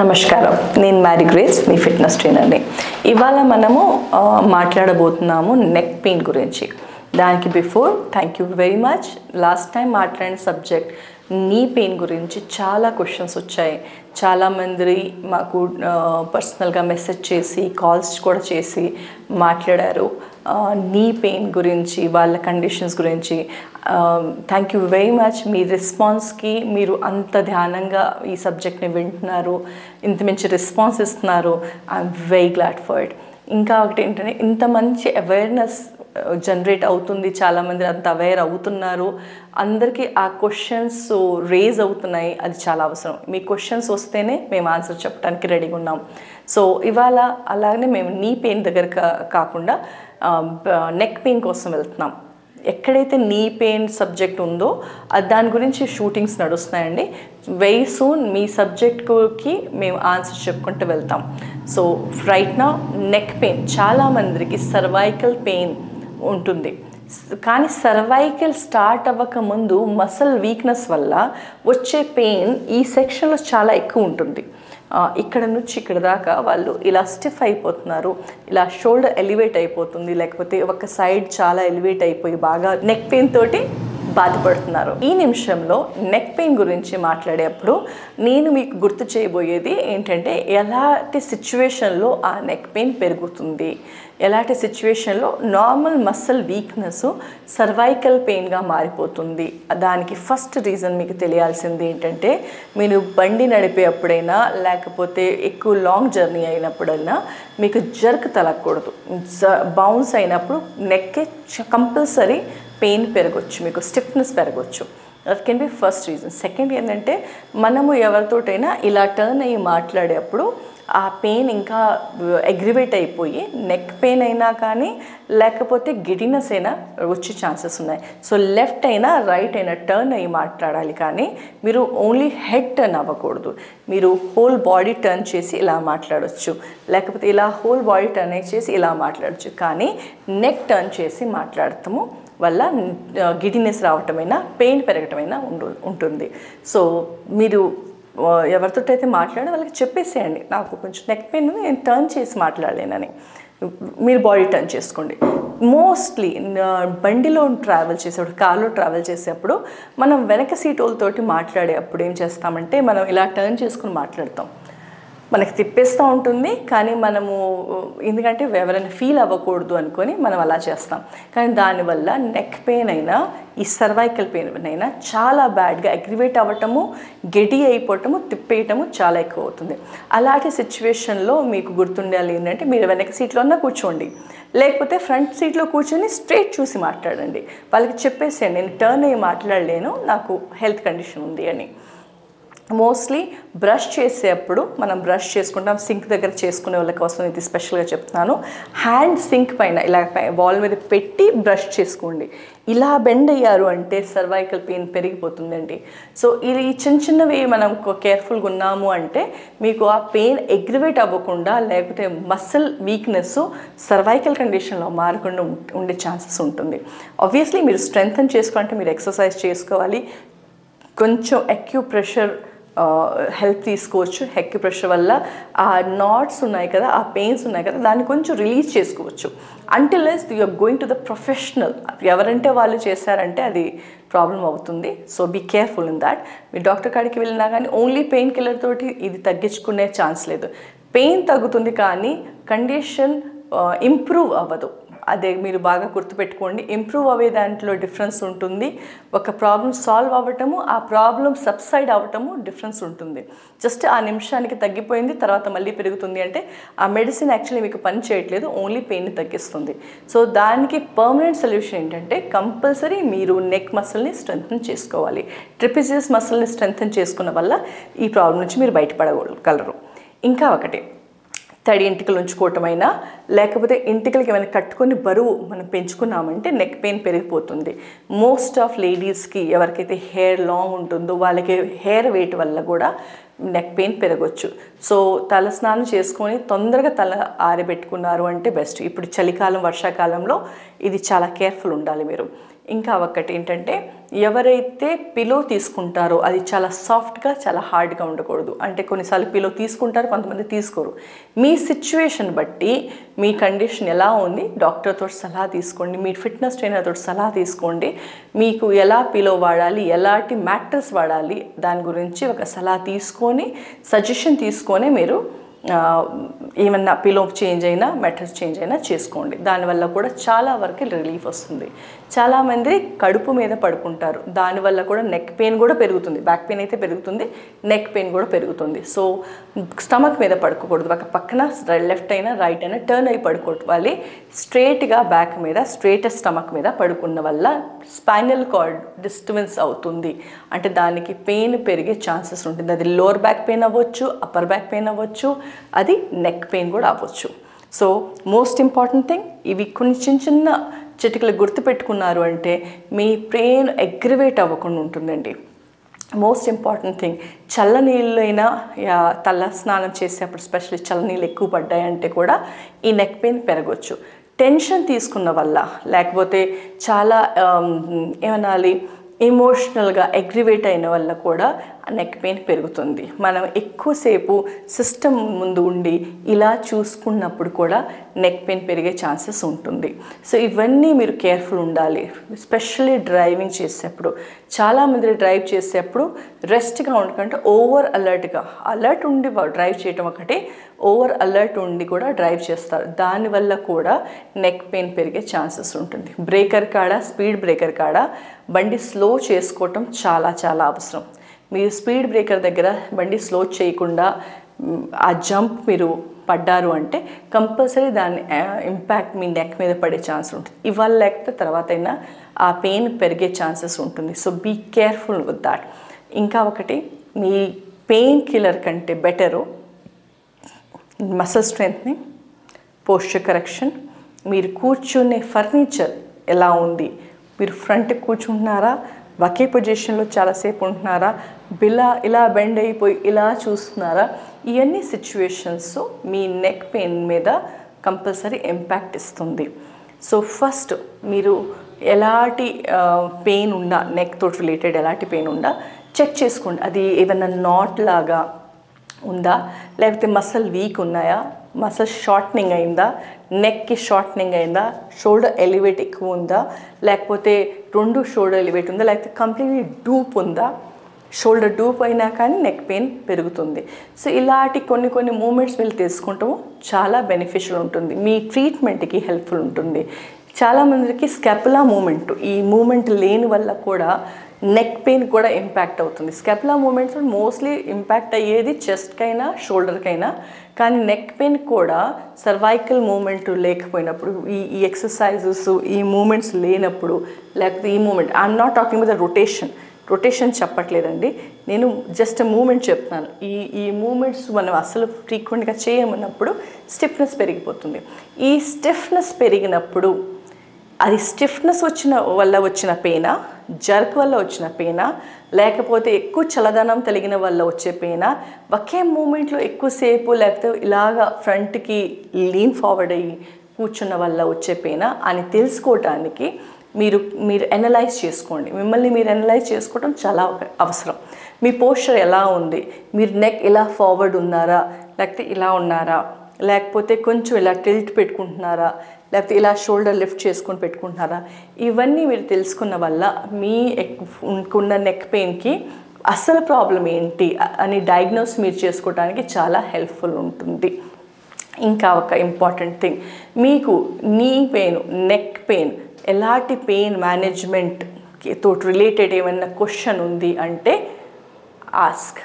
నమస్కారం, నేను marry grace, మీ fitness ట్రైనర్ని. ఇవాళ మనము మాట్లాడబోతున్నాము నెక్ పెయిన్ గురించి. దానికి before thank you very much. Last time మాట్లాడిన సబ్జెక్ట్ నీ పెయిన్ గురించి చాలా క్వశ్చన్స్ వచ్చాయి. చాలామంది మాకు పర్సనల్గా మెసేజ్ చేసి కాల్స్ కూడా చేసి మాట్లాడారు నీ పెయిన్ గురించి, వాళ్ళ కండిషన్స్ గురించి. Thank you very much. మీ రెస్పాన్స్కి మీరు అంత ధ్యానంగా ఈ సబ్జెక్ట్ని వింటున్నారు, ఇంత మంచి రెస్పాన్స్ ఇస్తున్నారు. I'm very glad for it. ఇంకా ఒకటి ఏంటంటే, ఇంత మంచి అవేర్నెస్ జనరేట్ అవుతుంది, చాలామంది అంత అవేర్ అవుతున్నారు, అందరికీ ఆ క్వశ్చన్స్ రేజ్ అవుతున్నాయి. అది చాలా అవసరం. మీ క్వశ్చన్స్ వస్తేనే మేము ఆన్సర్ చెప్పడానికి రెడీగా ఉన్నాం. సో ఇవాళ అలాగనే మేము నీ పెయిన్ దగ్గర కాకుండా నెక్ పెయిన్ కోసం వెళ్తున్నాం. ఎక్కడైతే నీ పెయిన్ సబ్జెక్ట్ ఉందో దాని గురించి షూటింగ్స్ నడుస్తున్నాయండి. వెరీ సూన్ మీ సబ్జెక్ట్కి మేము ఆన్సర్ చెప్పుకుంటూ వెళ్తాం. So right now neck pain, చాలామందికి సర్వైకల్ పెయిన్ ఉంటుంది. కానీ సర్వైకల్ స్టార్ట్ అవ్వక ముందు మసిల్ వీక్నెస్ వల్ల వచ్చే పెయిన్ ఈ సెక్షన్లో చాలా ఎక్కువ ఉంటుంది. ఇక్కడ నుంచి ఇక్కడ దాకా వాళ్ళు ఇలా స్టిఫ్ అయిపోతున్నారు, ఇలా షోల్డర్ ఎలివేట్ అయిపోతుంది, లేకపోతే ఒక సైడ్ చాలా ఎలివేట్ అయిపోయి బాగా నెక్ పెయిన్ తోటి బాధపడుతున్నారు. ఈ నిమిషంలో నెక్ పెయిన్ గురించి మాట్లాడేటప్పుడు నేను మీకు గుర్తు చేయబోయేది ఏంటంటే, ఎలాంటి సిచ్యువేషన్లో ఆ నెక్ పెయిన్ పెరుగుతుంది, ఎలాంటి సిచ్యువేషన్లో నార్మల్ మసిల్ వీక్నెస్ సర్వైకల్ పెయిన్గా మారిపోతుంది. దానికి ఫస్ట్ రీజన్ మీకు తెలియాల్సింది ఏంటంటే, మీరు బండి నడిపేటప్పుడైనా లేకపోతే ఎక్కువ లాంగ్ జర్నీ అయినప్పుడైనా మీకు జర్క్ తలగకూడదు. బౌన్స్ అయినప్పుడు నెక్కి కంపల్సరీ పెయిన్ పెరగవచ్చు, మీకు స్టిఫ్నెస్ పెరగవచ్చు. That can be first reason. Second ఏంటంటే, మనము ఎవరితోటైనా ఇలా టర్న్ అయ్యి మాట్లాడేటప్పుడు ఆ పెయిన్ ఇంకా అగ్రివేట్ అయిపోయి నెక్ పెయిన్ అయినా కానీ లేకపోతే గిడినెస్ అయినా వచ్చే ఛాన్సెస్ ఉన్నాయి. సో లెఫ్ట్ అయినా రైట్ అయినా టర్న్ అయ్యి మాట్లాడాలి, కానీ మీరు ఓన్లీ హెడ్ టర్న్ అవ్వకూడదు. మీరు హోల్ బాడీ టర్న్ చేసి ఇలా మాట్లాడవచ్చు, లేకపోతే ఇలా హోల్ బాడీ టర్న్ చేసి ఇలా మాట్లాడచ్చు, కానీ నెక్ టర్న్ చేసి మాట్లాడతాము వల్ల గిడినెస్ రావటమైనా పెయిన్ పెరగటమైనా ఉంటుంది. సో మీరు ఎవరితో అయితే మాట్లాడే వాళ్ళకి చెప్పేసేయండి, నాకు కొంచెం నెక్ పెయిన్ ఉంది, నేను టర్న్ చేసి మాట్లాడలేనని. మీరు బాడీ టర్న్ చేసుకోండి. మోస్ట్లీ బండిలో ట్రావెల్ చేసేప్పుడు, కార్లో ట్రావెల్ చేసేప్పుడు మనం వెనక సీట్ వాళ్ళతోటి మాట్లాడేటప్పుడు ఏం చేస్తామంటే, మనం ఇలా టర్న్ చేసుకుని మాట్లాడతాం. మనకి తిప్పేస్తూ ఉంటుంది, కానీ మనము ఎందుకంటే ఎవరైనా ఫీల్ అవ్వకూడదు అనుకొని మనం అలా చేస్తాం. కానీ దానివల్ల నెక్ పెయిన్ అయినా ఈ సర్వైకల్ పెయిన్ అయినా చాలా బ్యాడ్గా అగ్రివేట్ అవ్వటము, గెడి అయిపోవటము, తిప్పేయటము చాలా ఎక్కువ అవుతుంది. అలాంటి సిచ్యువేషన్లో మీకు గుర్తుండాలి ఏంటంటే, మీరు వెనక సీట్లోనే కూర్చోండి, లేకపోతే ఫ్రంట్ సీట్లో కూర్చొని స్ట్రైట్ చూసి మాట్లాడండి. వాళ్ళకి చెప్పేసేయండి, నేను టర్న్ అయ్యి మాట్లాడలేను, నాకు హెల్త్ కండిషన్ ఉంది అని. మోస్ట్లీ బ్రష్ చేసేటప్పుడు మనం బ్రష్ చేసుకుంటాం, సింక్ దగ్గర చేసుకునే వాళ్ళ కోసం ఇది స్పెషల్గా చెప్తున్నాను. హ్యాండ్ సింక్ పైన ఇలా వాల్ మీద పెట్టి బ్రష్ చేసుకోండి. ఇలా బెండ్ అయ్యారు అంటే సర్వైకల్ పెయిన్ పెరిగిపోతుందండి. సో ఇది చిన్న చిన్నవి మనం కేర్ఫుల్గా ఉన్నాము అంటే మీకు ఆ పెయిన్ అగ్రివేట్ అవ్వకుండా, లేకపోతే మసిల్ వీక్నెస్ సర్వైకల్ కండిషన్లో మారకుండా ఉండే ఛాన్సెస్ ఉంటుంది. ఆబ్వియస్లీ మీరు స్ట్రెంగ్తన్ చేసుకోవాలంటే మీరు ఎక్సర్సైజ్ చేసుకోవాలి, కొంచెం అక్యూప్రెషర్ హెల్ప్ తీసుకోవచ్చు. అక్యూప్రెషర్ వల్ల ఆ నాట్స్ ఉన్నాయి కదా, ఆ పెయిన్స్ ఉన్నాయి కదా, దాన్ని కొంచెం రిలీజ్ చేసుకోవచ్చు. Unless you are going to the professional, ఎవరంటే వాళ్ళు చేశారంటే అది ప్రాబ్లం అవుతుంది. So be careful in that. మీరు డాక్టర్ కాడికి వెళ్ళినా కానీ ఓన్లీ పెయిన్ కిల్లర్ తోటి ఇది తగ్గించుకునే ఛాన్స్ లేదు. పెయిన్ తగ్గుతుంది కానీ కండిషన్ ఇంప్రూవ్ అవ్వదు. అదే మీరు బాగా గుర్తుపెట్టుకోండి. ఇంప్రూవ్ అవ్వే దాంట్లో డిఫరెన్స్ ఉంటుంది. ఒక ప్రాబ్లం సాల్వ్ అవ్వటము, ఆ ప్రాబ్లం సబ్సైడ్ అవ్వటము డిఫరెన్స్ ఉంటుంది. జస్ట్ ఆ నిమిషానికి తగ్గిపోయింది, తర్వాత మళ్ళీ పెరుగుతుంది అంటే ఆ మెడిసిన్ యాక్చువల్లీ మీకు పని చేయట్లేదు, ఓన్లీ పెయిన్ని తగ్గిస్తుంది. సో దానికి పర్మనెంట్ సొల్యూషన్ ఏంటంటే, కంపల్సరీ మీరు నెక్ మసిల్ని స్ట్రెంగ్తన్ చేసుకోవాలి. ట్రిపిజియస్ మసిల్ని స్ట్రెంగ్తన్ చేసుకున్న వల్ల ఈ ప్రాబ్లం నుంచి మీరు బయటపడగలరు. ఇంకా ఒకటి, తడి ఇంటికలు ఉంచుకోవటమైనా లేకపోతే ఇంటికలకి ఏమైనా కట్టుకొని బరువు మనం పెంచుకున్నామంటే నెక్ పెయిన్ పెరిగిపోతుంది. మోస్ట్ ఆఫ్ లేడీస్కి ఎవరికైతే హెయిర్ లాంగ్ ఉంటుందో వాళ్ళకి హెయిర్ వెయిట్ వల్ల కూడా నెక్ పెయిన్ పెరగవచ్చు. సో తల స్నానం చేసుకొని తొందరగా తల ఆరబెట్టుకున్నారు అంటే బెస్ట్. ఇప్పుడు చలికాలం, వర్షాకాలంలో ఇది చాలా కేర్ఫుల్ ఉండాలి మీరు. ఇంకా ఒకటి ఏంటంటే, ఎవరైతే పిలో తీసుకుంటారో అది చాలా సాఫ్ట్గా చాలా హార్డ్గా ఉండకూడదు. అంటే కొన్నిసార్లు పిలో తీసుకుంటారు, కొంతమంది తీసుకోరు. మీ సిచ్యువేషన్ బట్టి మీ కండిషన్ ఎలా ఉంది డాక్టర్తో సలహా తీసుకోండి, మీ ఫిట్నెస్ ట్రైనర్తో సలహా తీసుకోండి. మీకు ఎలా పిలో వాడాలి, ఎలాంటి మ్యాట్రెస్ వాడాలి దాని గురించి ఒక సలహా తీసుకొని సజెషన్ తీసుకొని మీరు ఏమన్నా పిలో చేంజ్ అయినా మ్యాట్రెస్ చేంజ్ అయినా చేసుకోండి. దానివల్ల కూడా చాలా వరకు రిలీఫ్ వస్తుంది. చాలామంది కడుపు మీద పడుకుంటారు, దానివల్ల కూడా నెక్ పెయిన్ కూడా పెరుగుతుంది. బ్యాక్ పెయిన్ అయితే పెరుగుతుంది, నెక్ పెయిన్ కూడా పెరుగుతుంది. సో స్టమక్ మీద పడుకోకూడదు, ఒక పక్కన లెఫ్ట్ అయినా రైట్ అయినా టర్న్ అయి పడుకోవాలి. స్ట్రేట్గా బ్యాక్ మీద స్ట్రేటెస్ట్ స్టమక్ మీద పడుకున్న వల్ల స్పైనల్ కార్డ్ డిస్టర్బెన్స్ అవుతుంది, అంటే దానికి పెయిన్ పెరిగే ఛాన్సెస్ ఉంటుంది. అది లోవర్ బ్యాక్ పెయిన్ అవ్వచ్చు, అప్పర్ బ్యాక్ పెయిన్ అవ్వచ్చు, అది నెక్ పెయిన్ కూడా అవ్వచ్చు. సో మోస్ట్ ఇంపార్టెంట్ థింగ్, ఇవి కొన్ని చిన్న చిన్న చిటికలు గుర్తుపెట్టుకున్నారు అంటే మీ పెయిన్ అగ్రివేట్ అవ్వకుండా ఉంటుందండి. మోస్ట్ ఇంపార్టెంట్ థింగ్, చల్లనీళ్ళైనా తల స్నానం చేసేటప్పుడు స్పెషల్లీ చల్లనీళ్ళు ఎక్కువ పడ్డాయంటే కూడా ఈ నెక్ పెయిన్ పెరగవచ్చు. టెన్షన్ తీసుకున్న వల్ల, లేకపోతే చాలా ఏమనాలి ఎమోషనల్గా అగ్రివేట్ అయిన వల్ల కూడా నెక్ పెయిన్ పెరుగుతుంది. మనం ఎక్కువసేపు సిస్టమ్ ముందు ఉండి ఇలా చూసుకున్నప్పుడు కూడా నెక్ పెయిన్ పెరిగే ఛాన్సెస్ ఉంటుంది. సో ఇవన్నీ మీరు కేర్ఫుల్ ఉండాలి. ఎస్పెషల్లీ డ్రైవింగ్ చేసేటప్పుడు, చాలామంది డ్రైవ్ చేసేటప్పుడు రెస్ట్గా ఉండకంటే ఓవర్ అలర్ట్ ఉండి డ్రైవ్ చేయటం ఒకటి, ఓవర్ అలర్ట్ ఉండి కూడా డ్రైవ్ చేస్తారు. దానివల్ల కూడా నెక్ పెయిన్ పెరిగే ఛాన్సెస్ ఉంటుంది. బ్రేకర్ కాడ, స్పీడ్ బ్రేకర్ కాడ బండి స్లో చేసుకోవటం చాలా చాలా అవసరం. మీరు స్పీడ్ బ్రేకర్ దగ్గర బండి స్లో చేయకుండా ఆ జంప్ మీరు పడ్డారు అంటే కంపల్సరీ దాని ఇంపాక్ట్ మీ నెక్ మీద పడే ఛాన్స్ ఉంటుంది. ఇవాళ లేకపోతే తర్వాత అయినా ఆ పెయిన్ పెరిగే ఛాన్సెస్ ఉంటుంది. So be careful with that. ఇంకా ఒకటి, మీ పెయిన్ కిల్లర్ కంటే better muscle strengthening, posture correction. మీరు కూర్చునే ఫర్నిచర్ ఎలా ఉంది, మీరు ఫ్రంట్ కూర్చుంటున్నారా, ఒకే పొజిషన్లో చాలాసేపు ఉంటున్నారా, ఇలా బెండ్ అయిపోయి ఇలా చూస్తున్నారా, ఇవన్నీ సిచ్యువేషన్స్ మీ నెక్ పెయిన్ మీద కంపల్సరీ ఇంపాక్ట్ ఇస్తుంది. సో ఫస్ట్ మీరు ఎలాంటి పెయిన్ ఉందా, నెక్ తోటి రిలేటెడ్ ఎలాంటి పెయిన్ ఉందా చెక్ చేసుకోండి. అది ఏదైనా నాట్ లాగా ఉందా, లేకపోతే మసిల్ వీక్ ఉన్నాయా, మసిల్ షార్ట్నింగ్ అయిందా, నెక్కి షార్ట్నింగ్ అయిందా, షోల్డర్ ఎలివేట్ ఎక్కువ ఉందా, లేకపోతే 2 షోల్డర్ ఎలివేట్ ఉందా, లేకపోతే కంప్లీట్లీ డూప్ ఉందా. షోల్డర్ డూప్ అయినా కానీ నెక్ పెయిన్ పెరుగుతుంది. సో ఇలాంటి కొన్ని మూమెంట్స్ మీరు తెలుసుకుంటాము చాలా బెనిఫిషియల్ ఉంటుంది, మీ ట్రీట్మెంట్కి హెల్ప్ఫుల్ ఉంటుంది. చాలామందికి స్కాపులా మూమెంట్, ఈ మూమెంట్ లేని వల్ల కూడా నెక్ పెయిన్ కూడా ఇంపాక్ట్ అవుతుంది. స్కాపులా మూమెంట్స్ మోస్ట్లీ ఇంపాక్ట్ అయ్యేది చెస్ట్కైనా షోల్డర్కైనా, కానీ నెక్ పెయిన్ కూడా సర్వైకల్ మూమెంట్ లేకపోయినప్పుడు, ఈ ఎక్సర్సైజెస్ ఈ మూమెంట్స్ లేనప్పుడు, లేకపోతే ఈ movement I'm not talking with rotation చెప్పట్లేదండి, నేను జస్ట్ మూమెంట్ చెప్తున్నాను. ఈ మూమెంట్స్ మనం అసలు ఫ్రీక్వెంట్గా చేయమన్నప్పుడు స్టిఫ్నెస్ పెరిగిపోతుంది. ఈ స్టిఫ్నెస్ పెరిగినప్పుడు అది స్టిఫ్నెస్ వల్ల వచ్చిన పెయినా, జర్క్ వల్ల వచ్చిన పెయినా, లేకపోతే ఎక్కువ చల్లదనం కలిగిన వల్ల వచ్చే పెయినా, ఒకే మూమెంట్లో ఎక్కువసేపు లేకపోతే ఇలాగా ఫ్రంట్కి లీన్ ఫార్వర్డ్ అయ్యి కూర్చున్న వల్ల వచ్చే పెయినా అని తెలుసుకోవటానికి మీరు అనలైజ్ చేసుకోండి. మిమ్మల్ని మీరు అనలైజ్ చేసుకోవడం చాలా అవసరం. మీ పోస్చర్ ఎలా ఉంది, మీరు నెక్ ఇలా ఫార్వర్డ్ ఉన్నారా, లేకపోతే ఇలా ఉన్నారా, లేకపోతే కొంచెం ఇలా టిల్ట్ పెట్టుకుంటున్నారా, లేకపోతే ఇలా షోల్డర్ లిఫ్ట్ చేసుకొని పెట్టుకుంటున్నారా, ఇవన్నీ మీరు తెలుసుకున్న వల్ల మీ ఉన్న నెక్ పెయిన్కి అసలు ప్రాబ్లం ఏంటి అని డయాగ్నోస్ మీరు చేసుకోవడానికి చాలా హెల్ప్ఫుల్ ఉంటుంది. ఇంకా ఒక ఇంపార్టెంట్ థింగ్, మీకు నీ పెయిన్, నెక్ పెయిన్, ఎలాంటి పెయిన్ మేనేజ్మెంట్ తోటి రిలేటెడ్ ఏమైనా క్వశ్చన్ ఉంది అంటే ఆస్క్.